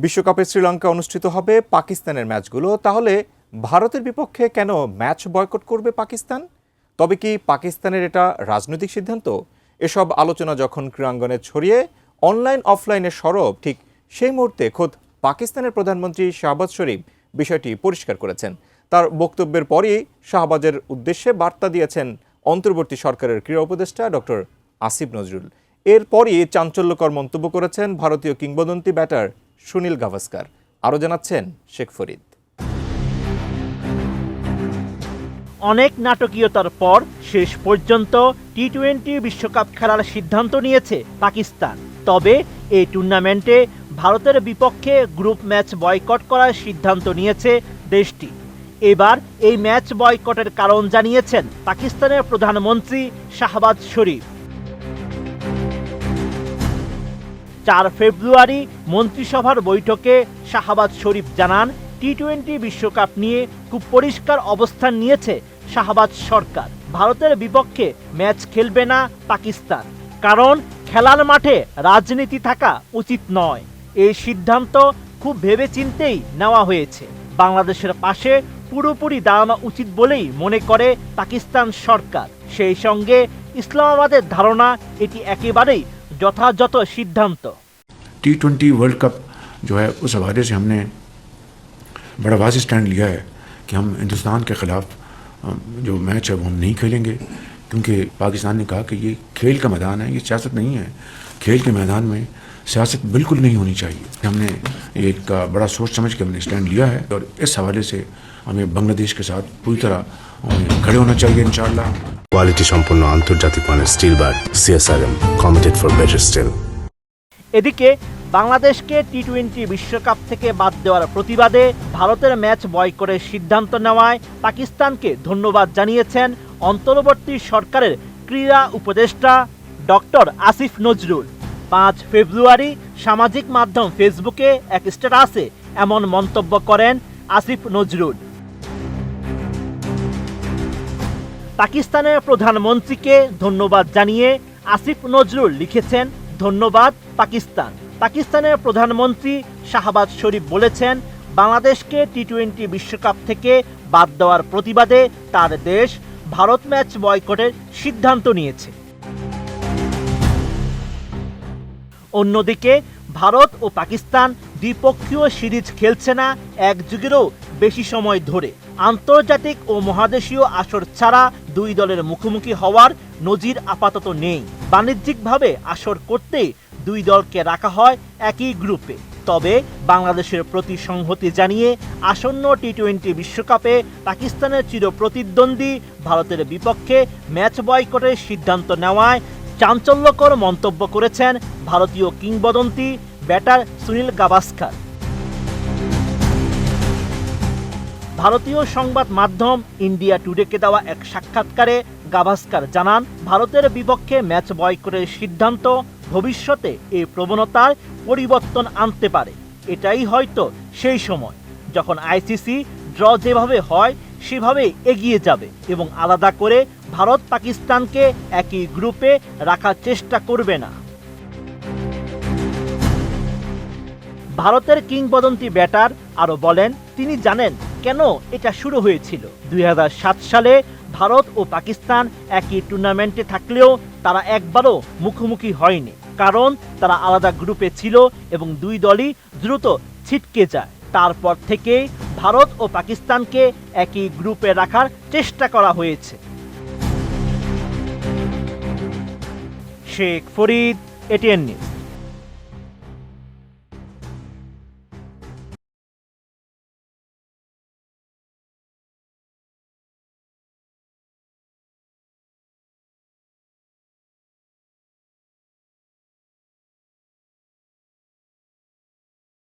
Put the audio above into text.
বিশ্বকাপে শ্রীলঙ্কা অনুষ্ঠিত হবে পাকিস্তানের ম্যাচগুলো, তাহলে ভারতের বিপক্ষে কেন ম্যাচ বয়কট করবে পাকিস্তান? তবে কি পাকিস্তানের এটা রাজনৈতিক সিদ্ধান্ত? এসব আলোচনা যখন ক্রীড়াঙ্গনে ছড়িয়ে অনলাইন অফলাইনে সরব, ঠিক সেই মুহূর্তে খোদ পাকিস্তানের প্রধানমন্ত্রী শাহবাজ শরীফ বিষয়টি পরিষ্কার করেছেন। তার বক্তব্যের পরই শাহবাজের উদ্দেশ্যে বার্তা দিয়েছেন অন্তর্বর্তী সরকারের ক্রীড়া উপদেষ্টা ডক্টর আসিফ নজরুল। এরপরই চাঞ্চল্যকর মন্তব্য করেছেন ভারতীয় কিংবদন্তি ব্যাটার সুনীল গাভাস্কার। আরও জানাচ্ছেন শেখ ফরিদ। অনেক নাটকীয়তার পর শেষ পর্যন্ত টি-20 বিশ্বকাপ খেলার সিদ্ধান্ত নিয়েছে পাকিস্তান। তবে এই টুর্নামেন্টে ভারতের বিপক্ষে গ্রুপ ম্যাচ বয়কট করার সিদ্ধান্ত নিয়েছে দেশটি। এবার এই ম্যাচ বয়কটের কারণ জানিয়েছেন পাকিস্তানের প্রধানমন্ত্রী শাহবাজ শরীফ। 4 ফেব্রুয়ারি মন্ত্রিসভার বৈঠকে শাহবাজ শরীফ জানান, টি-20 বিশ্বকাপ নিয়ে খুব পরিষ্কার অবস্থান নিয়েছে শাহবাজ সরকার। ভারতের বিপক্ষে ম্যাচ খেলবে না পাকিস্তান, কারণ খেলার মাঠে রাজনীতি থাকা উচিত নয়। এই সিদ্ধান্ত খুব ভেবেচিন্তেই নেওয়া হয়েছে। বাংলাদেশের পাশে পুরোপুরি দাঁড়ানো উচিত বলেই মনে করে পাকিস্তান সরকার। সেই সঙ্গে ইসলামাবাদের ধারণা এটি একেবারেই যথাযথ সিদ্ধান্ত। टी20 वर्ल्ड कप जो है उस हवाले से हमने बड़ा वाज़ेह स्टैंड लिया है कि हम हिंदुस्तान के ख़िलाफ़ जो मैच है वो हम नहीं खेलेंगे, क्योंकि पाकिस्तान ने कहा कि ये खेल का मैदान है, ये सियासत नहीं है। खेल के मैदान में सियासत बिल्कुल नहीं होनी चाहिए। हमने एक बड़ा सोच समझ के हमने स्टैंड लिया है और इस हवाले से हमें बांग्लादेश के साथ पूरी तरह खड़े होना चाहिए इंशाअल्लाह। কোয়ালিটি সম্পন্ন আন্তর্জাতিক মানের still bar CSRM, committed for better still. এদিকে বাংলাদেশকে টি-20 বিশ্বকাপ থেকে বাদ দেওয়ার প্রতিবাদে ভারতের ম্যাচ বয়কটের সিদ্ধান্ত নেওয়ায় পাকিস্তানকে ধন্যবাদ জানিয়েছেন অন্তর্বর্তী সরকারের ক্রীড়া উপদেষ্টা ডক্টর আসিফ নজরুল। 5 ফেব্রুয়ারি সামাজিক মাধ্যম ফেসবুকে এক স্ট্যাটাসে এমন মন্তব্য করেন আসিফ নজরুল। পাকিস্তানের প্রধানমন্ত্রীকে ধন্যবাদ জানিয়ে আসিফ নজরুল লিখেছেন, ধন্যবাদ পাকিস্তান। পাকিস্তানের প্রধানমন্ত্রী শাহবাজ শরীফ বলেছেন, বাংলাদেশকে টি-20 বিশ্বকাপ থেকে বাদ দেওয়ার প্রতিবাদে তার দেশ ভারত ম্যাচ বয়কটের সিদ্ধান্ত নিয়েছে। অন্যদিকে ভারত ও পাকিস্তান দ্বিপক্ষীয় সিরিজ খেলছে না এক যুগেরও বেশি সময় ধরে। আন্তর্জাতিক ও মহাদেশীয় আসর ছাড়া দুই দলের মুখোমুখি হওয়ার নজির আপাতত নেই। বাণিজ্যিকভাবে আসর করতে দুই দলকে রাখা হয় একই গ্রুপে। তবে বাংলাদেশের প্রতি সংহতি জানিয়ে আসন্ন টি-20 বিশ্বকাপে পাকিস্তানের চিরপ্রতিদ্বন্দ্বী ভারতের বিপক্ষে ম্যাচ বয়কটের সিদ্ধান্ত নেওয়ায় চাঞ্চল্যকর মন্তব্য করেছেন ভারতীয় কিংবদন্তি ব্যাটার সুনীল গাভাস্কার। ভারতীয় সংবাদ মাধ্যম ইন্ডিয়া টুডেকে দেওয়া এক সাক্ষাৎকারে গাভাস্কার জানান, ভারতের বিপক্ষে ম্যাচ বয়কটের সিদ্ধান্ত ভবিষ্যতে এই প্রবণতার পরিবর্তন আনতে পারে। এটাই হয়তো সেই সময় যখন আইসিসি ড্র যেভাবে হয় সেভাবে এগিয়ে যাবে এবং আলাদা করে ভারত পাকিস্তানকে একই গ্রুপে রাখার চেষ্টা করবে না। ভারতের কিংবদন্তি ব্যাটার আরও বলেন, তিনি জানেন কেন এটা শুরু হয়েছিল। 2007 সালে ভারত ও পাকিস্তান একই টুর্নামেন্টে থাকলেও তারা একবারও মুখোমুখি হয়নি, কারণ তারা আলাদা গ্রুপে ছিল এবং দুই দলই দ্রুত ছিটকে যায়। তারপর থেকেই ভারত ও পাকিস্তানকে একই গ্রুপে রাখার চেষ্টা করা হয়েছে। Sheikh Farid, ATN news.